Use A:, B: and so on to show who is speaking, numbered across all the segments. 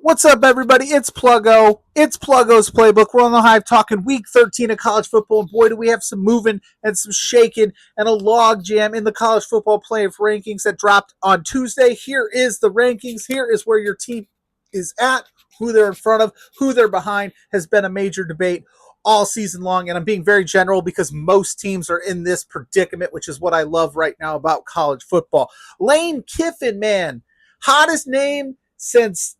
A: What's up, everybody? It's Pluggo. It's Pluggo's Playbook. We're on the Hive talking week 13 of college football. And boy, do we have some moving and some shaking and a log jam in the college football playoff rankings that dropped on Tuesday. Here is the rankings. Here is where your team is at, who they're in front of, who they're behind. Has been a major debate all season long. And I'm being very general because most teams are in this predicament, which is what I love right now about college football. Lane Kiffin, man, hottest name since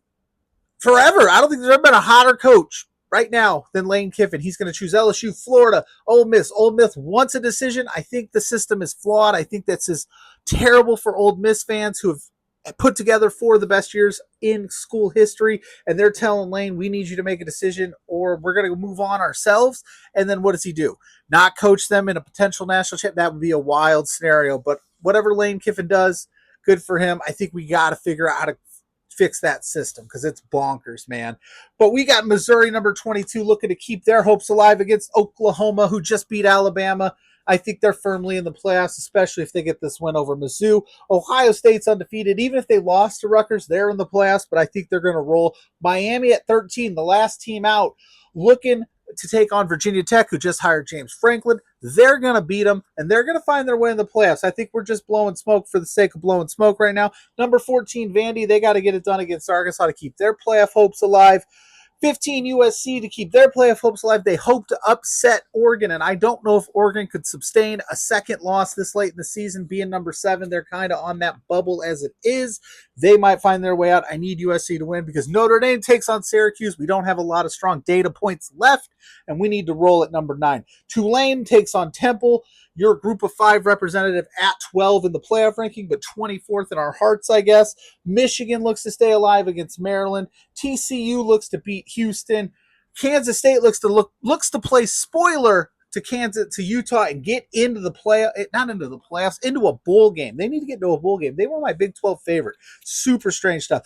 A: forever. I don't think there's ever been a hotter coach right now than Lane Kiffin. He's going to choose LSU, Florida, Ole Miss. Ole Miss wants a decision. I think the system is flawed. I think that's just terrible for Ole Miss fans who have put together four of the best years in school history, and they're telling Lane, we need you to make a decision or we're going to move on ourselves. And then what does he do? Not coach them in a potential national championship? That would be a wild scenario. But whatever Lane Kiffin does, good for him. I think we got to figure out how to fix that system because it's bonkers, man. But we got Missouri, number 22, looking to keep their hopes alive against Oklahoma, who just beat Alabama. I think they're firmly in the playoffs, especially if they get this win over Mizzou. Ohio State's undefeated. Even if they lost to Rutgers, they're in the playoffs, but I think they're going to roll. Miami at 13, the last team out, looking to take on Virginia Tech, who just hired James Franklin. They're going to beat them, and they're going to find their way in the playoffs. I think we're just blowing smoke for the sake of blowing smoke right now. Number 14, Vandy, they got to get it done against Arkansas to keep their playoff hopes alive. 15, USC to keep their playoff hopes alive. They hope to upset Oregon, and I don't know if Oregon could sustain a second loss this late in the season. Being number 7, they're kind of on that bubble as it is. They might find their way out. I need USC to win because Notre Dame takes on Syracuse. We don't have a lot of strong data points left, and we need to roll at number 9. Tulane takes on Temple. Your group of 5 representative at 12 in the playoff ranking, but 24th in our hearts, I guess. Michigan looks to stay alive against Maryland. TCU looks to beat Houston. Kansas State looks to play spoiler to Utah and get into the playoffs, into a bowl game. They need to get into a bowl game. They were my Big 12 favorite. Super strange stuff.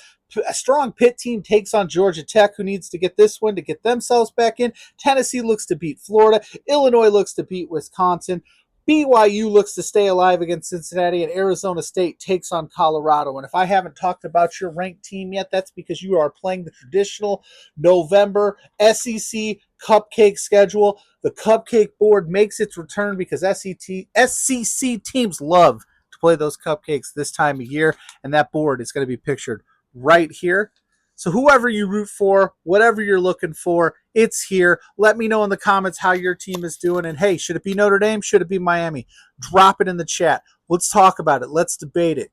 A: A strong Pitt team takes on Georgia Tech, who needs to get this one to get themselves back in. Tennessee looks to beat Florida. Illinois looks to beat Wisconsin. BYU looks to stay alive against Cincinnati, and Arizona State takes on Colorado. And if I haven't talked about your ranked team yet, that's because you are playing the traditional November SEC cupcake schedule. The cupcake board makes its return because SEC teams love to play those cupcakes this time of year, and that board is going to be pictured right here. So whoever you root for, whatever you're looking for, it's here. Let me know in the comments how your team is doing. And hey, should it be Notre Dame? Should it be Miami? Drop it in the chat. Let's talk about it. Let's debate it.